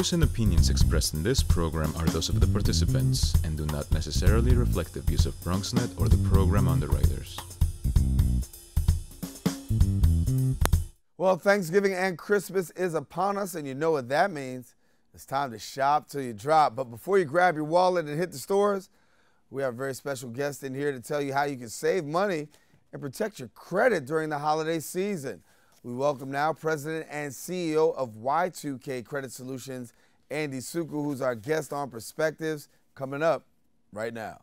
views and opinions expressed in this program are those of the participants and do not necessarily reflect the views of BronxNet or the program underwriters. Well, Thanksgiving and Christmas is upon us, and you know what that means. It's time to shop till you drop. But before you grab your wallet and hit the stores, we have a very special guest in here to tell you how you can save money and protect your credit during the holiday season. We welcome now President and CEO of Y2K Credit Solutions, Andy Suku, who's our guest on Perspectives, coming up right now.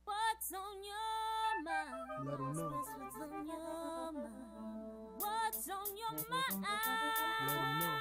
What's on your mind? Let 'em know. What's on your mind? What's on your mind? Let 'em know.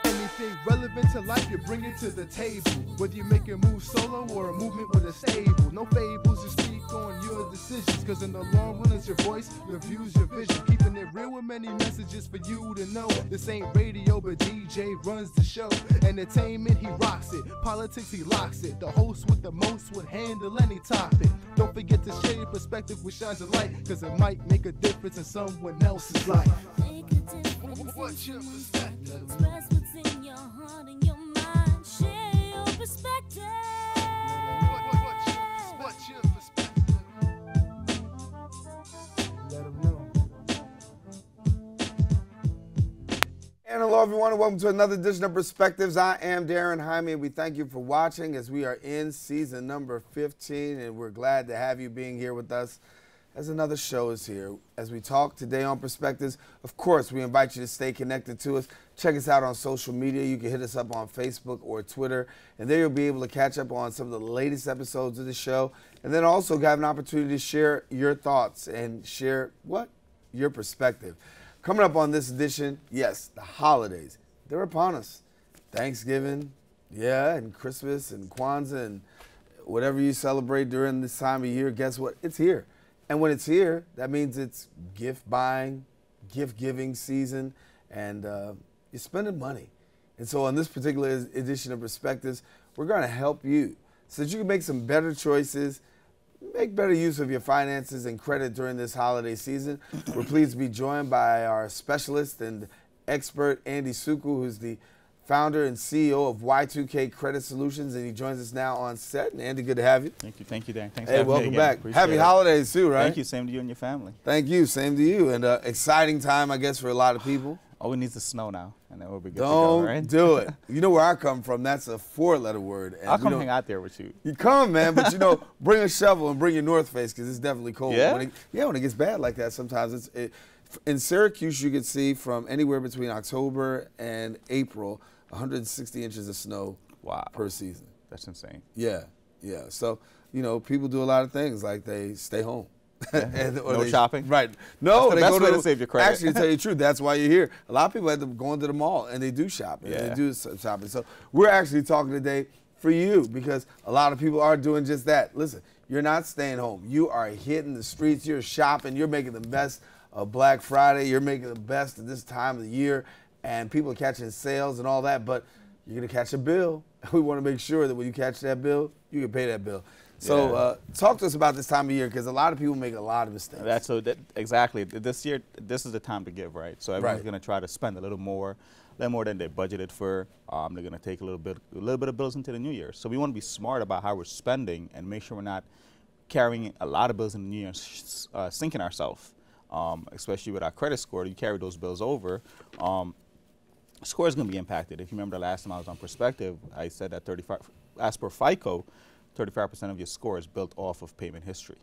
Anything relevant to life, you bring it to the table. Whether you make a move solo or a movement with a stable. No fables, you speak on your decisions. Cause in the long run, it's your voice, your views, your vision. Keeping it real with many messages for you to know. This ain't radio, but DJ runs the show. Entertainment, he rocks it. Politics, he locks it. The host with the most would handle any topic. Don't forget to share your perspective with shines of light. Cause it might make a difference in someone else's life. Make a difference. What's your perspective? Express what's in your heart and your mind. Share your perspective. What's your perspective? Let 'em know. And hello, everyone, and welcome to another edition of Perspectives. I am Darren Jaime, and we thank you for watching as we are in season number 15, and we're glad to have you being here with us as another show is here. As we talk today on Perspectives, of course, we invite you to stay connected to us. Check us out on social media. You can hit us up on Facebook or Twitter, and there you'll be able to catch up on some of the latest episodes of the show, and then also have an opportunity to share your thoughts and share your perspective. Coming up on this edition, yes, the holidays. They're upon us. Thanksgiving, yeah, and Christmas and Kwanzaa and whatever you celebrate during this time of year, guess what? It's here. And when it's here, that means it's gift buying, gift giving season, and you're spending money. And so on this particular edition of Perspectives, we're going to help you so that you can make some better choices, make better use of your finances and credit during this holiday season. We're pleased to be joined by our specialist and expert, Andy Suku, who's the founder and CEO of Y2K Credit Solutions, and he joins us now on set. And Andy, good to have you. Thank you, Dan. Thanks Hey, for having me welcome again. back. Appreciate Happy it. holidays too, right? Thank you. Same to you and your family. Thank you. Same to you. And exciting time, I guess, for a lot of people. All we need is the snow now, and then we'll be good Don't to go, right? do it. You know where I come from. That's a 4-letter word. And I'll we come don't- hang out there with you. You come, man, but you know, bring a shovel and bring your North Face because it's definitely cold. Yeah? When it gets bad like that, sometimes in Syracuse, you can see from anywhere between October and April, 160 inches of snow per season. That's insane. Yeah. So, you know, people do a lot of things like they stay home. No shopping? Right. No, That's the they best go way to to save your credit. Actually, to tell you the truth, that's why you're here. A lot of people have to go into the mall and they do shopping. Yeah. They do shopping. So we're actually talking today for you because a lot of people are doing just that. Listen, you're not staying home. You are hitting the streets. You're shopping. You're making the best of Black Friday. You're making the best of this time of the year. And people are catching sales and all that. But you're going to catch a bill. We want to make sure that when you catch that bill, you can pay that bill. So talk to us about this time of year because a lot of people make a lot of mistakes. Exactly. This year, this is the time to give, right? So everyone's going to try to spend a little more than they budgeted for. They're going to take a little bit of bills into the new year. So we want to be smart about how we're spending and make sure we're not carrying a lot of bills in the new year and sinking ourselves, especially with our credit score. You carry those bills over. Score is going to be impacted. If you remember the last time I was on Perspective, I said that as per FICO, 35% of your score is built off of payment history.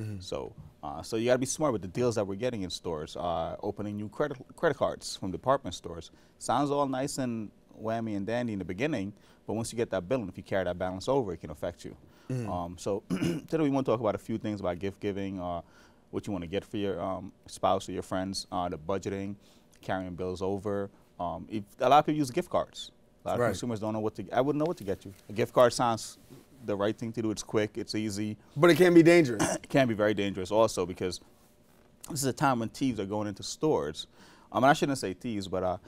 Mm-hmm. So you got to be smart with the deals that we're getting in stores. Opening new credit cards from department stores sounds all nice and whammy and dandy in the beginning, but once you get that bill and if you carry that balance over, it can affect you. Mm-hmm. So today we want to talk about a few things about gift giving, what you want to get for your spouse or your friends, the budgeting, carrying bills over. A lot of people use gift cards. A lot of consumers don't know what to. I wouldn't know what to get you. A gift card sounds the right thing to do. It's quick, it's easy. But it can be dangerous. It can be very dangerous also because this is a time when thieves are going into stores. I shouldn't say thieves, but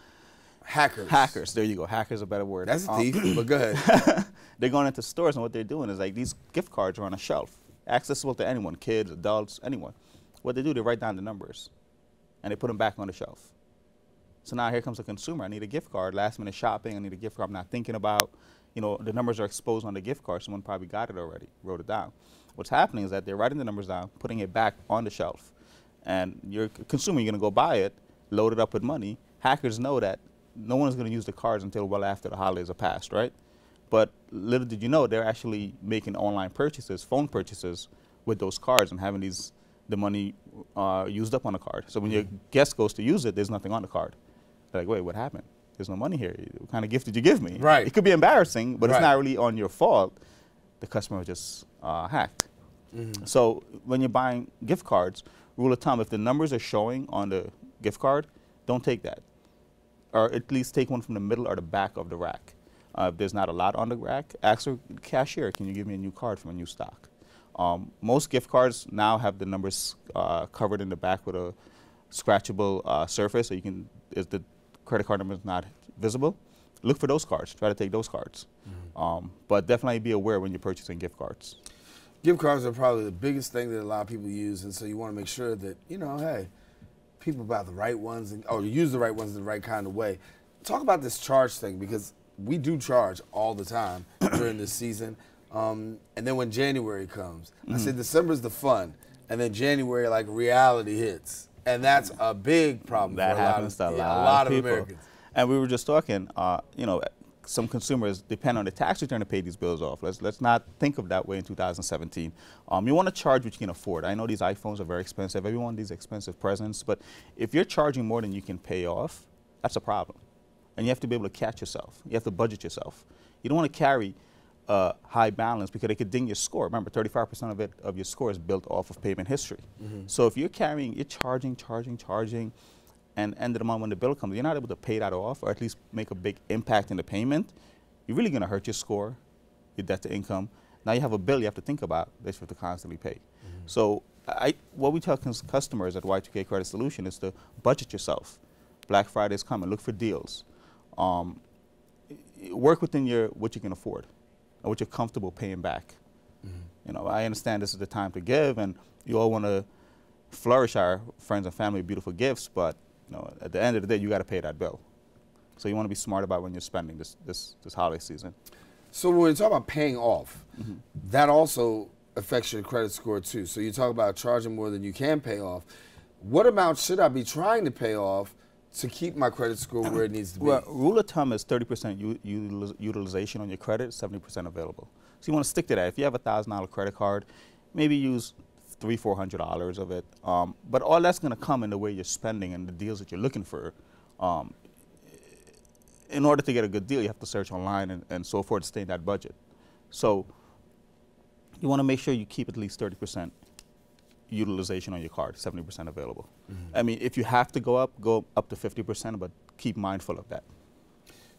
hackers. Hackers, there you go. Hackers is a better word. That's a thief, but go ahead. They're going into stores and what they're doing is like these gift cards are on a shelf, accessible to anyone, kids, adults, anyone. What they do, they write down the numbers and they put them back on the shelf. So now here comes a consumer. I need a gift card. Last minute shopping. I need a gift card. I'm not thinking about, the numbers are exposed on the gift card. Someone probably got it already, wrote it down. What's happening is that they're writing the numbers down, putting it back on the shelf. And you're a consumer, you're going to go buy it, load it up with money. Hackers know that no one's going to use the cards until well after the holidays are passed, right? But little did you know, they're actually making online purchases, phone purchases with those cards and having the money used up on the card. So when your guest goes to use it, there's nothing on the card. They're like, wait, what happened? There's no money here. What kind of gift did you give me? Right. It could be embarrassing, but Right. it's not really on your fault. The customer was just hacked. So when you're buying gift cards, rule of thumb, if the numbers are showing on the gift card, don't take that. Or at least take one from the middle or the back of the rack. If there's not a lot on the rack, ask the cashier, can you give me a new card from a new stock? Most gift cards now have the numbers covered in the back with a scratchable surface, so you can, if the credit card number is not visible, look for those cards. Try to take those cards. But definitely be aware when you're purchasing gift cards. Gift cards are probably the biggest thing that a lot of people use, and so you want to make sure that, hey, people buy the right ones or use the right ones in the right kind of way. Talk about this charge thing, because we do charge all the time during this season. And then when January comes, I said December's the fun, and then January, like, reality hits. And that's a big problem That for happens to a a lot lot of of people. Americans. And we were just talking, some consumers depend on the tax return to pay these bills off. Let's not think of that way in 2017. You want to charge what you can afford. I know these iPhones are very expensive. Everyone wants these expensive presents. But if you're charging more than you can pay off, that's a problem. And you have to be able to catch yourself. You have to budget yourself. You don't want to carry a high balance because it could ding your score. Remember, 35% of your score is built off of payment history. So if you're charging, and end of the month when the bill comes, you're not able to pay that off or at least make a big impact in the payment, you're really going to hurt your score, your debt to income. Now you have a bill you have to think about that you have to constantly pay. So what we tell customers at Y2K Credit Solution is to budget yourself. Black Friday is coming. Look for deals. Work within what you can afford and what you're comfortable paying back. I understand this is the time to give, and you all want to flourish our friends and family with beautiful gifts, but at the end of the day, you got to pay that bill. So you want to be smart about when you're spending this holiday season. So when we talk about paying off, that also affects your credit score too. So you talk about charging more than you can pay off. What amount should I be trying to pay off to keep my credit score where it needs to be? Well, rule of thumb is 30% utilization on your credit, 70% available. So you want to stick to that. If you have a $1,000 credit card, maybe use $300-400 of it. But all that's going to come in the way you're spending and the deals that you're looking for. In order to get a good deal, you have to search online and so forth to stay in that budget. So you want to make sure you keep at least 30% utilization on your card, 70% available. I mean, if you have to go up to 50%, but keep mindful of that.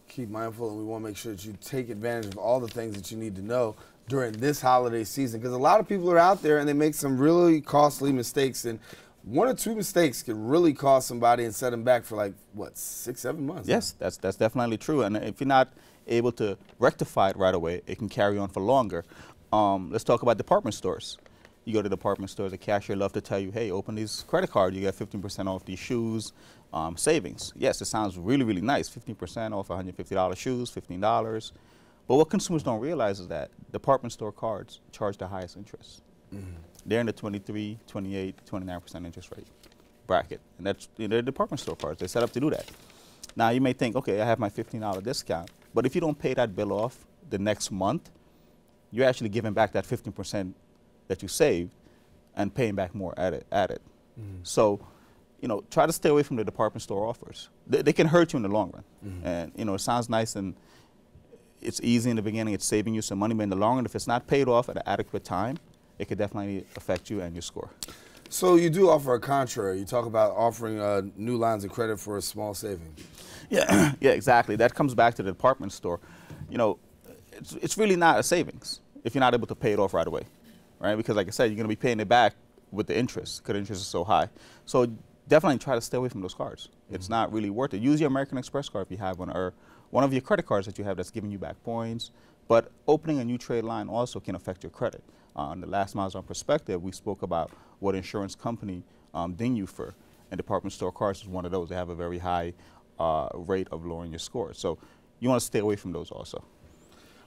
Keep mindful, and we want to make sure that you take advantage of all the things that you need to know during this holiday season, because a lot of people are out there and they make some really costly mistakes, and 1 or 2 mistakes can really cost somebody and set them back for, like, what, 6-7 months? Yes, that's definitely true. And if you're not able to rectify it right away, it can carry on for longer. Let's talk about department stores. You go to department stores, the cashier love to tell you, hey, open these credit cards, you get 15% off these shoes, savings. Yes, it sounds really, really nice, 15% off $150 shoes, $15. But what consumers don't realize is that department store cards charge the highest interest. They're in the 23, 28, 29% interest rate bracket. And that's they're department store cards. They're set up to do that. Now, you may think, okay, I have my $15 discount. But if you don't pay that bill off the next month, you're actually giving back that 15% that you saved and paying back more at it. So, try to stay away from the department store offers. They can hurt you in the long run. And, it sounds nice and it's easy in the beginning. It's saving you some money, but in the long run, if it's not paid off at an adequate time, it could definitely affect you and your score. So you do offer a contrary. You talk about offering new lines of credit for a small savings. Yeah, yeah, exactly. That comes back to the department store. It's really not a savings if you're not able to pay it off right away, right? Because like I said, you're going to be paying it back with the interest because the interest is so high. So definitely try to stay away from those cards. It's not really worth it. Use your American Express card if you have one, or one of your credit cards that you have that's giving you back points. But opening a new trade line also can affect your credit. On the last Miles on Perspective, we spoke about what insurance company ding you for, and department store cards is one of those. They have a very high rate of lowering your score. So you want to stay away from those also.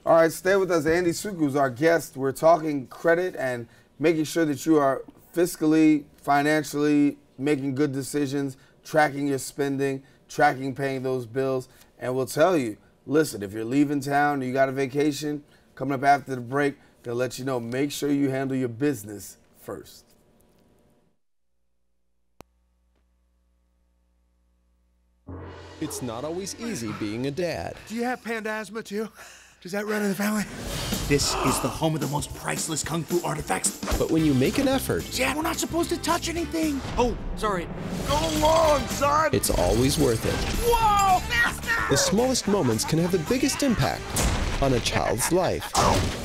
All right, stay with us. Andy Suku is our guest. We're talking credit and making sure that you are fiscally, financially making good decisions, tracking your spending, tracking paying those bills. And we'll tell you, listen, if you're leaving town, you got a vacation coming up after the break, gonna let you know, make sure you handle your business first. It's not always easy being a dad. Do you have panda asthma too? Does that run in the family? This is the home of the most priceless kung fu artifacts. But when you make an effort, Dad, we're not supposed to touch anything. Oh, sorry. Go along, son! it's always worth it. Whoa! Master! The smallest moments can have the biggest impact on a child's life.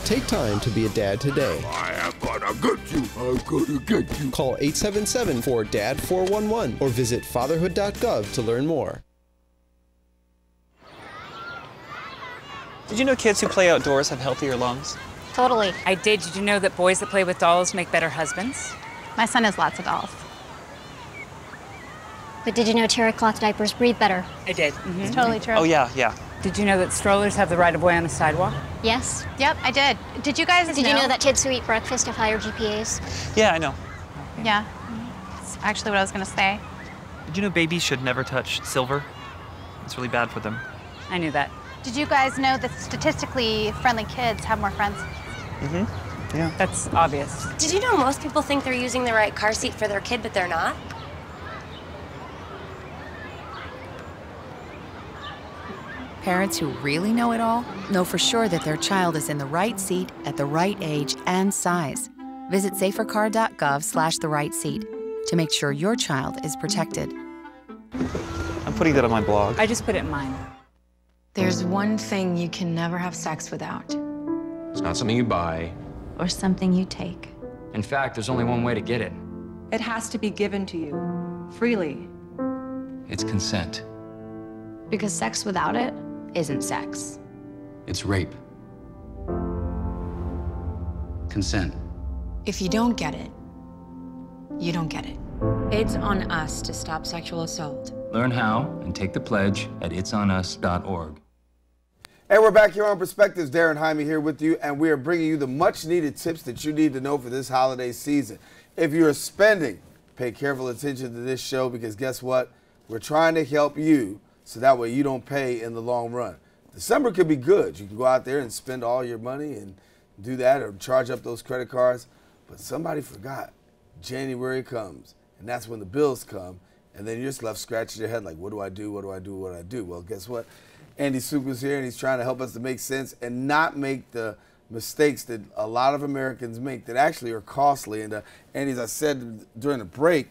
Take time to be a dad today. I am gonna get you. I'm gonna get you. Call 877-4DAD-411 or visit fatherhood.gov to learn more. Did you know kids who play outdoors have healthier lungs? Totally. I did. Did you know that boys that play with dolls make better husbands? My son has lots of dolls. But did you know terry cloth diapers breathe better? I did. It's totally true. Oh, yeah. Did you know that strollers have the right of way on the sidewalk? Yes. Yep, I did. Did you guys Did you know that kids who eat breakfast have higher GPAs? Yeah, I know. Yeah. That's actually what I was going to say. Did you know babies should never touch silver? It's really bad for them. I knew that. Did you guys know that statistically friendly kids have more friends? Mm-hmm. Yeah. That's obvious. Did you know most people think they're using the right car seat for their kid, but they're not? Parents who really know it all know for sure that their child is in the right seat at the right age and size. Visit safercar.gov/the right seat to make sure your child is protected. I'm putting that on my blog. I just put it in mine. There's one thing you can never have sex without. It's not something you buy. Or something you take. In fact, there's only one way to get it. It has to be given to you, freely. It's consent. Because sex without it isn't sex. It's rape. Consent. If you don't get it, you don't get it. It's on us to stop sexual assault. Learn how and take the pledge at itsonus.org. Hey, we're back here on Perspectives. Darren Jaime here with you, and we are bringing you the much-needed tips that you need to know for this holiday season. If you're spending, pay careful attention to this show because guess what? We're trying to help you so that way you don't pay in the long run. December could be good. You can go out there and spend all your money and do that or charge up those credit cards, but somebody forgot. January comes, and that's when the bills come, and then you're just left scratching your head like, what do I do, what do I do, what do I do? Well, guess what? Andy Suku's here, and he's trying to help us to make sense and not make the mistakes that a lot of Americans make that actually are costly. And as I said during the break,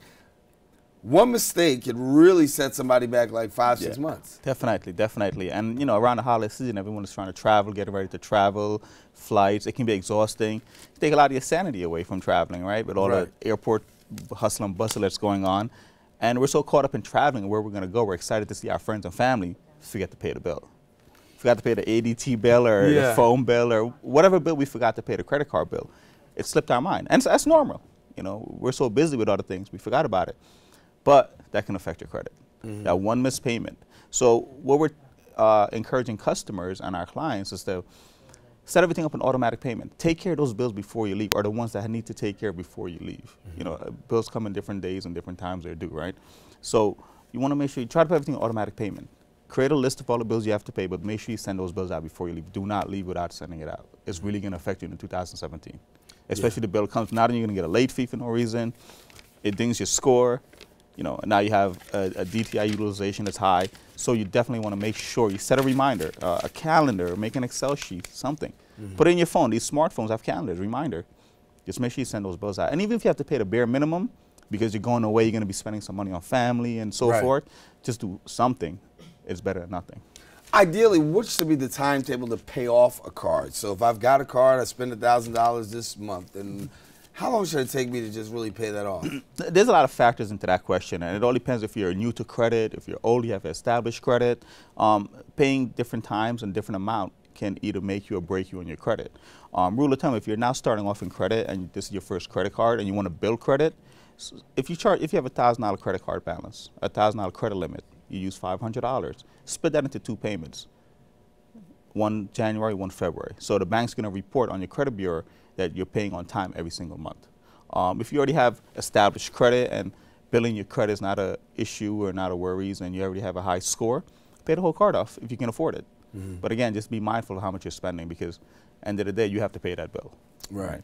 one mistake could really set somebody back like 5-6 months. Definitely. And, you know, around the holiday season, everyone is trying to travel, getting ready to travel, flights. It can be exhausting. Take a lot of your sanity away from traveling, right? With all the airport hustle and bustle that's going on. And we're so caught up in traveling and where we're going to go. We're excited to see our friends and family. Forget to pay the bill. Forgot to pay the ADT bill or the phone bill or whatever bill we forgot to pay, the credit card bill. It slipped our mind. And that's normal. You know, we're so busy with other things, we forgot about it. But that can affect your credit. That one missed payment. So what we're encouraging customers and our clients is to set everything up in automatic payment. Take care of those bills before you leave, or the ones that need to take care of before you leave. You know, bills come in different days and different times they're due, right? So you want to make sure you try to put everything in automatic payment. Create a list of all the bills you have to pay, but make sure you send those bills out before you leave. Do not leave without sending it out. It's really going to affect you in 2017. Especially the bill comes, not only you're going to get a late fee for no reason, it dings your score, you know, and now you have a DTI utilization that's high. So you definitely want to make sure you set a reminder, a calendar, make an Excel sheet, something. Put it in your phone. These smartphones have calendars, reminder. Just make sure you send those bills out. And even if you have to pay the bare minimum, because you're going away, you're going to be spending some money on family and so forth, just do something. It's better than nothing. Ideally, what should be the timetable to pay off a card? So if I've got a card, I spend $1,000 this month, and how long should it take me to just really pay that off? There's a lot of factors into that question, and it all depends if you're new to credit, if you're old, you have established credit. Paying different times and different amount can either make you or break you on your credit. Rule of thumb, if you're now starting off in credit and this is your first credit card and you want to build credit, if you have a $1,000 credit card balance, a $1,000 credit limit, you use $500. Split that into 2 payments, one January, one February. So the bank's going to report on your credit bureau that you're paying on time every single month. If you already have established credit and billing your credit is not an issue or not a worries, and you already have a high score, pay the whole card off if you can afford it. But again, just be mindful of how much you're spending, because end of the day, you have to pay that bill. Right.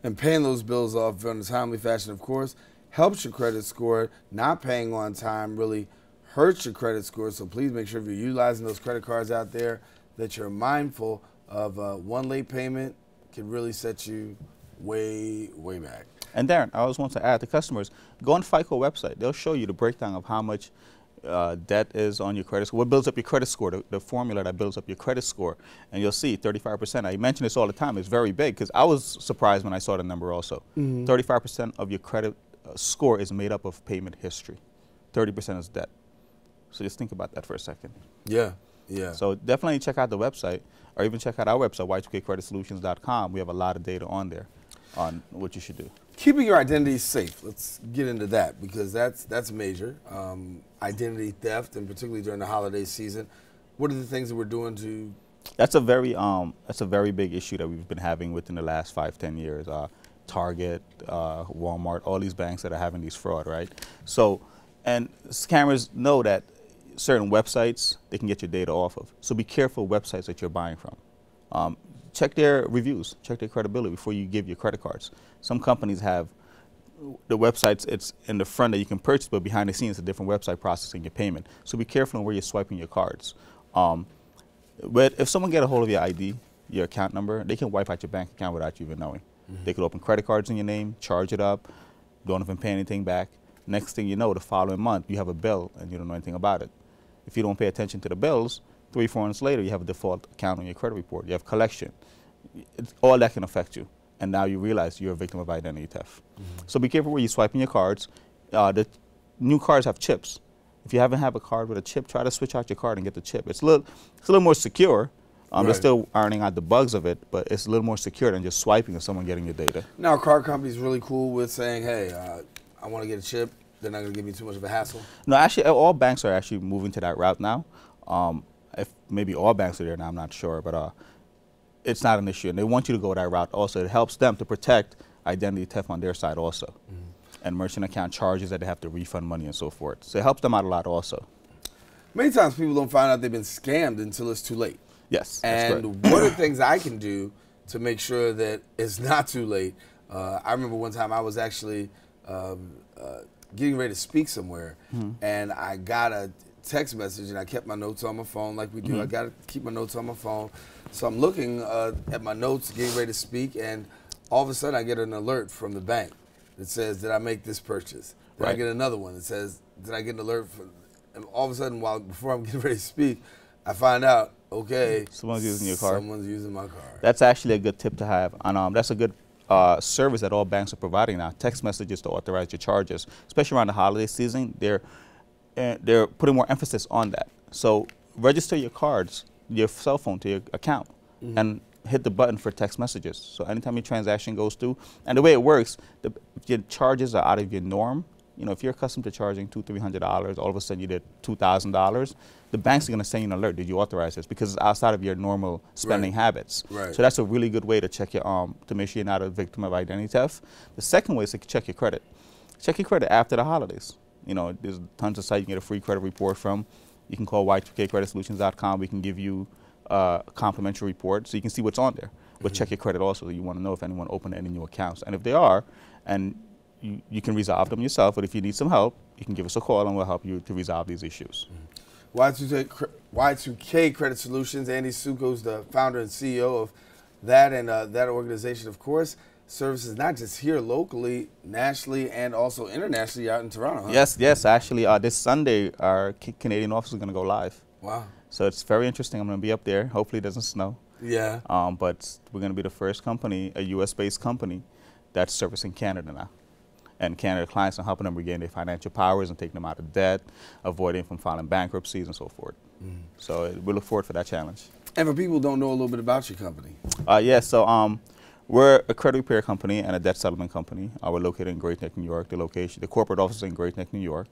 And paying those bills off in a timely fashion, of course, helps your credit score. Not paying on time really hurts your credit score. So please make sure if you're utilizing those credit cards out there that you're mindful of one late payment can really set you way, way back. And Darren, I always want to add to customers, go on FICO website. They'll show you the breakdown of how much debt is on your credit score, what builds up your credit score, the formula that builds up your credit score, and you'll see 35%. I mention this all the time. It's very big, because I was surprised when I saw the number also. 35% of your credit score is made up of payment history. 30% is debt. So just think about that for a second. Yeah. So definitely check out the website, or even check out our website, y2kcreditsolutions.com. We have a lot of data on there on what you should do. Keeping your identity safe. Let's get into that, because that's major. Identity theft, and particularly during the holiday season. What are the things that we're doing to? That's a very big issue that we've been having within the last 5-10 years. Target, Walmart, all these banks that are having these fraud, right? So, and scammers know that certain websites they can get your data off of. So be careful websites that you're buying from. Check their reviews, check their credibility before you give your credit cards. Some companies have the websites, it's in the front that you can purchase, but behind the scenes, it's a different website processing your payment. So be careful on where you're swiping your cards. But if someone get a hold of your ID, your account number, they can wipe out your bank account without you even knowing. They could open credit cards in your name, charge it up, don't even pay anything back. Next thing you know, the following month, you have a bill and you don't know anything about it. If you don't pay attention to the bills, 3-4 months later, you have a default account on your credit report. You have collection. All that can affect you. And now you realize you're a victim of identity theft. So be careful where you're swiping your cards. The new cards have chips. If you haven't have a card with a chip, try to switch out your card and get the chip. It's a little more secure. They're still ironing out the bugs of it, but it's a little more secure than just swiping and someone getting your data. Now, card companies really cool with saying, hey, I want to get a chip. They're not going to give me too much of a hassle. No, actually, all banks are actually moving to that route now. If maybe all banks are there now, I'm not sure, but it's not an issue, and they want you to go that route also. It helps them to protect identity theft on their side also, and merchant account charges that they have to refund money and so forth. So it helps them out a lot also. Many times people don't find out they've been scammed until it's too late. Yes, and what are things I can do to make sure that it's not too late? I remember one time I was actually getting ready to speak somewhere, and I got a text message, and I kept my notes on my phone like we do. I got to keep my notes on my phone. So I'm looking at my notes, getting ready to speak, and all of a sudden I get an alert from the bank that says, did I make this purchase? Then I get another one that says, did I get an alert? And all of a sudden, before I'm getting ready to speak, I find out, okay, someone's using your card. Someone's using my card. That's actually a good tip to have. And that's a good service that all banks are providing now. Text messages to authorize your charges, especially around the holiday season. They're putting more emphasis on that. So register your cards, your cell phone to your account, and hit the button for text messages. So anytime your transaction goes through, and the way it works, if your charges are out of your norm, you know, if you're accustomed to charging $200-300, all of a sudden you did $2,000, the bank's going to send you an alert. Did you authorize this? Because it's outside of your normal spending habits. So that's a really good way to check your to make sure you're not a victim of identity theft. The second way is to check your credit. Check your credit after the holidays. You know, there's tons of sites you can get a free credit report from. You can call y2kcreditsolutions.com. We can give you a complimentary report so you can see what's on there. But check your credit also. You want to know if anyone opened any new accounts. And if they are, and you can resolve them yourself, but if you need some help, you can give us a call and we'll help you to resolve these issues. Y2K Credit Solutions, Andy Suko's the founder and CEO of that, and that organization, of course, services not just here locally, nationally, and also internationally out in Toronto. Huh? Yes. Actually, this Sunday, our Canadian office is going to go live. Wow. So it's very interesting. I'm going to be up there. Hopefully it doesn't snow. Yeah. But we're going to be the first company, a U.S.-based company, that's servicing Canada now. And Canada clients are helping them regain their financial powers and taking them out of debt, avoiding from filing bankruptcies and so forth. So we look forward for that challenge. And for people who don't know a little bit about your company. So we're a credit repair company and a debt settlement company. We're located in Great Neck, New York. The corporate office is in Great Neck, New York.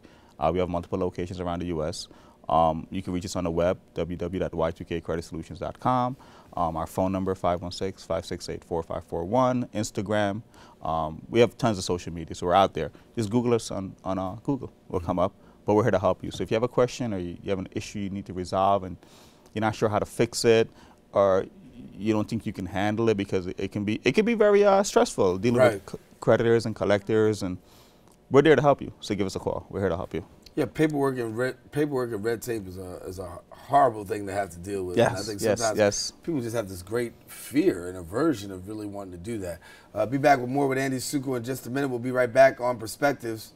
We have multiple locations around the U.S. You can reach us on the web, www.y2kcreditsolutions.com. Our phone number, 516-568-4541. Instagram. We have tons of social media, so we're out there. Just Google us on Google. We'll come up, but we're here to help you. So if you have a question or you have an issue you need to resolve and you're not sure how to fix it, or you don't think you can handle it because it can be very stressful dealing with creditors and collectors, and we're there to help you. So give us a call. We're here to help you. Yeah, paperwork and red tape is a horrible thing to have to deal with. Yes, and I think sometimes people just have this great fear and aversion of really wanting to do that. Be back with more with Andy Suko in just a minute. We'll be right back on Perspectives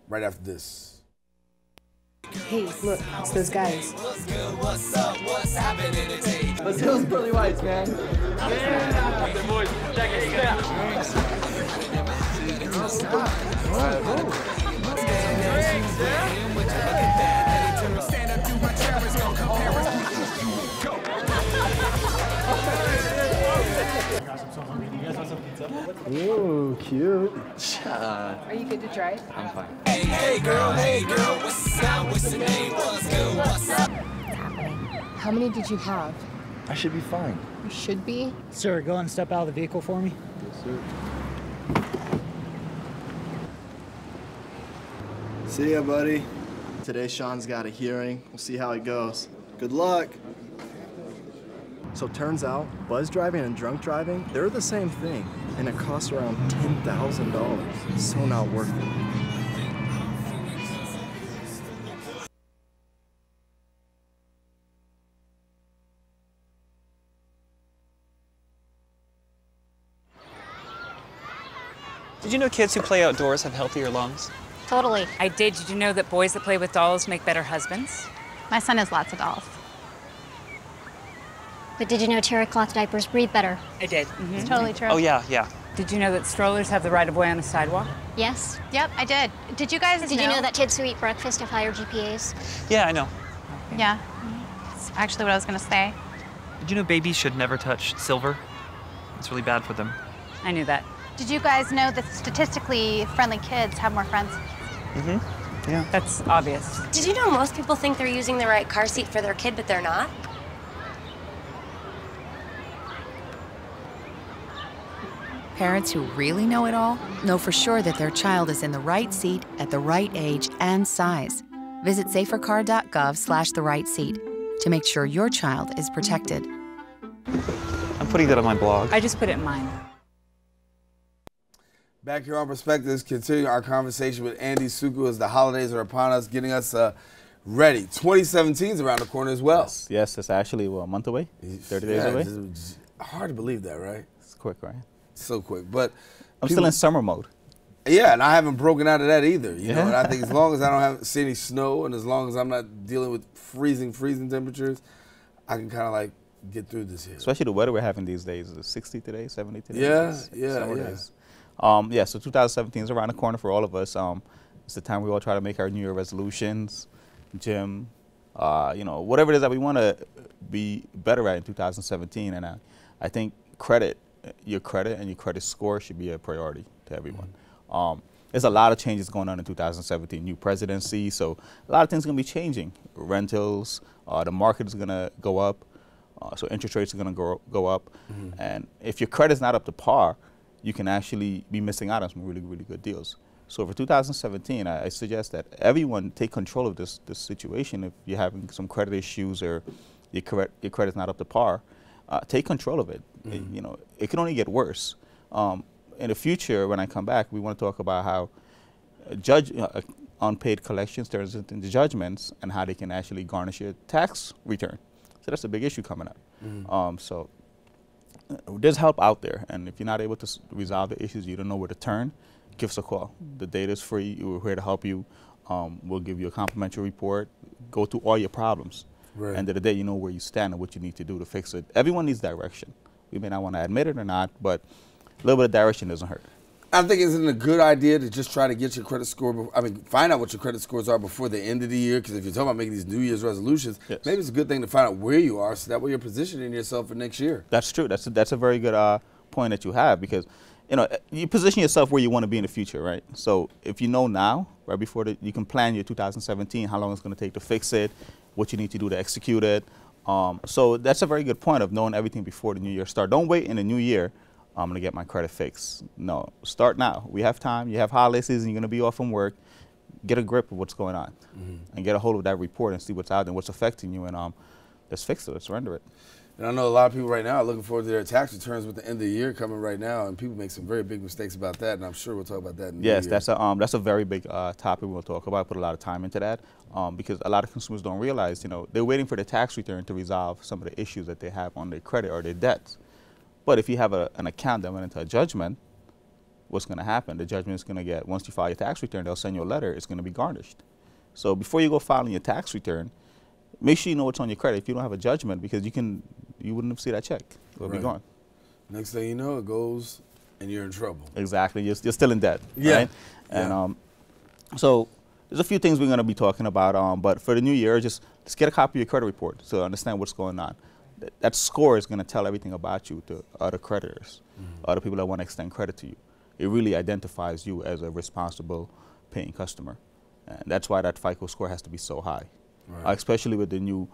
right after this. Hey, look, it's those guys. What's good? What's up? What's happening today? Let's do those pearly whites, man. Yeah. The boys, check it out. Ooh, cute. Are you good to drive? I'm fine. Hey girl, what's up? What's the name? What's good? What's up? How many did you have? I should be fine. You should be. Sir, go and step out of the vehicle for me. Yes, sir. See ya, buddy. Today, Sean's got a hearing. We'll see how it goes. Good luck. So turns out, buzz driving and drunk driving, they're the same thing, and it costs around $10,000. So not worth it. Did you know kids who play outdoors have healthier lungs? Totally. I did. Did you know that boys that play with dolls make better husbands? My son has lots of dolls. But did you know terry cloth diapers breathe better? I did. It's totally true. Oh, yeah. Did you know that strollers have the right of way on a sidewalk? Yes. Yep, I did. Did you guys Did you know that kids who eat breakfast have higher GPAs? Yeah, I know. Yeah. That's actually what I was going to say. Did you know babies should never touch silver? It's really bad for them. I knew that. Did you guys know that statistically friendly kids have more friends? Mm-hmm. Yeah. That's obvious. Did you know most people think they're using the right car seat for their kid, but they're not? Parents who really know it all know for sure that their child is in the right seat at the right age and size. Visit safercar.gov/the right seat to make sure your child is protected. I'm putting that on my blog. I just put it in mine. Back here on Perspectives, continuing our conversation with Andy Suko as the holidays are upon us, getting us ready. 2017 is around the corner as well. Yes, it's actually a month away, 30 days away. It's hard to believe that, right? It's quick, right? So quick, but I'm still in summer mode. Yeah, and I haven't broken out of that either. You know, and I think as long as I don't see any snow, and as long as I'm not dealing with freezing temperatures, I can kind of like get through this here. Especially the weather we're having these days. Is it 60 today, 70 today? Yeah. Days. So 2017 is around the corner for all of us. It's the time we all try to make our New Year resolutions, gym, whatever it is that we want to be better at in 2017. And I think your credit and your credit score should be a priority to everyone. There's a lot of changes going on in 2017. New presidency, so a lot of things are going to be changing. Rentals, the market is going to go up, so interest rates are going to go up. And if your credit's not up to par, you can actually be missing out on some really, really good deals. So for 2017, I suggest that everyone take control of this situation. If you're having some credit issues or your credit's not up to par, take control of it. It can only get worse. In the future, when I come back, we want to talk about how unpaid collections turns into judgments and how they can actually garnish your tax return. So that's a big issue coming up. So there's help out there, and if you're not able to resolve the issues, you don't know where to turn, give us a call. The data is free. We're here to help you. We'll give you a complimentary report. Go through all your problems. Right. End of the day, you know where you stand and what you need to do to fix it. Everyone needs direction. We may not want to admit it or not, but a little bit of direction doesn't hurt. I think isn't it a good idea to just try to get your credit score, find out what your credit scores are before the end of the year, because if you're talking about making these New Year's resolutions, maybe it's a good thing to find out where you are so that way you're positioning yourself for next year. That's true. That's a very good point that you have, because you position yourself where you want to be in the future, right? So if you know now, right before you can plan your 2017, how long it's going to take to fix it, what you need to do to execute it. So that's a very good point of knowing everything before the new year starts. Don't wait in the new year, I'm going to get my credit fixed. No, start now. We have time. You have holiday season. You're going to be off from work. Get a grip of what's going on and get a hold of that report and see what's out there and what's affecting you. And let's fix it. Let's render it. And I know a lot of people right now are looking forward to their tax returns with the end of the year coming right now, and people make some very big mistakes about that, and I'm sure we'll talk about that in the Yes, new year. that's a very big topic we'll talk about. I put a lot of time into that because a lot of consumers don't realize, they're waiting for the tax return to resolve some of the issues that they have on their credit or their debts. But if you have an account that went into a judgment, what's going to happen? The judgment is going to get, once you file your tax return, they'll send you a letter. It's going to be garnished. So before you go filing your tax return, make sure you know what's on your credit. If you don't have a judgment, because you wouldn't have seen that check. It'll be gone. Next thing you know, it goes and you're in trouble. Exactly. You're still in debt. Yeah. Right? And so there's a few things we're going to be talking about. But for the new year, just get a copy of your credit report to understand what's going on. That score is going to tell everything about you to other creditors, other people that want to extend credit to you. It really identifies you as a responsible paying customer. And that's why that FICO score has to be so high, especially with the new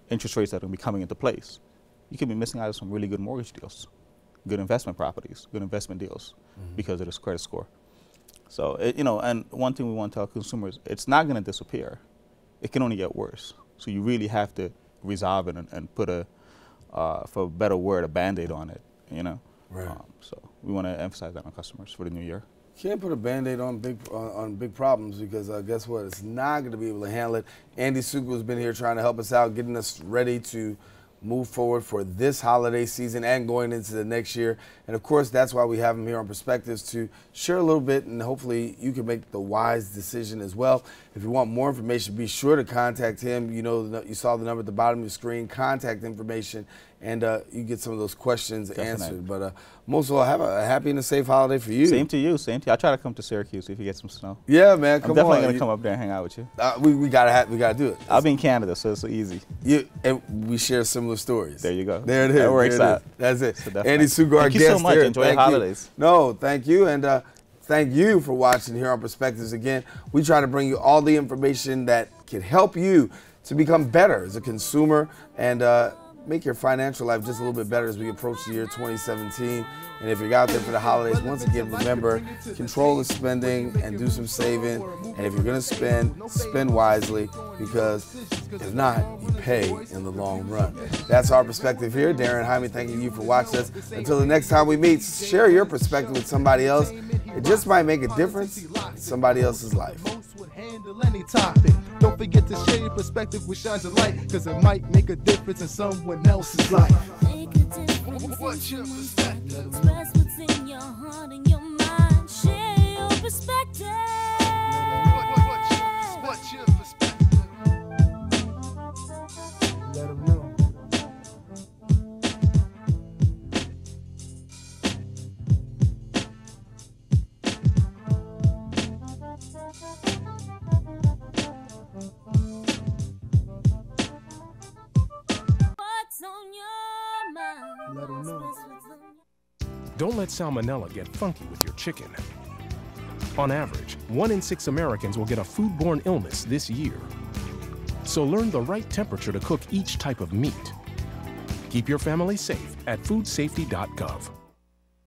interest rates that are going to be coming into place. You could be missing out on some really good mortgage deals, good investment properties, good investment deals because of this credit score. So, and one thing we want to tell consumers, it's not going to disappear. It can only get worse. So you really have to resolve it and put for a better word, a Band-Aid on it, Right. So we want to emphasize that on customers for the new year. Can't put a Band-Aid on big problems because guess what? It's not going to be able to handle it. Andy Sugu has been here trying to help us out, getting us ready to move forward for this holiday season and going into the next year. And of course, that's why we have him here on Perspectives, to share a little bit, and hopefully you can make the wise decision as well. If you want more information, be sure to contact him. You saw the number at the bottom of the screen, contact information, and you get some of those questions answered. But most of all, have a happy and a safe holiday for you. Same to you. Same to you. I'll try to come to Syracuse if you get some snow. Yeah, man. Come on. I'm definitely going to come up there and hang out with you. We gotta do it. I'll be in Canada, so it's so easy. And we share similar stories. There you go. There it is. That works out. That's it. So Andy Sugu, our guest. Thank you so much. Enjoy your holidays. No, thank you. And thank you for watching here on Perspectives. Again, we try to bring you all the information that can help you to become better as a consumer and make your financial life just a little bit better as we approach the year 2017. And if you're out there for the holidays, once again, remember, control the spending and do some saving. And if you're going to spend wisely, because if not, you pay in the long run. That's our perspective here. Darren Hyman, thanking you for watching us. Until the next time we meet, share your perspective with somebody else. It just might make a difference in somebody else's life. Handle any topic. Don't forget to share your perspective with shines of light, because it might make a difference in someone else's life. What's your perspective? Express what's in your heart and your mind. Share your perspective. What's your perspective? Let them know. Let them know. Don't let salmonella get funky with your chicken. On average, 1 in 6 Americans will get a foodborne illness this year. So learn the right temperature to cook each type of meat. Keep your family safe at foodsafety.gov.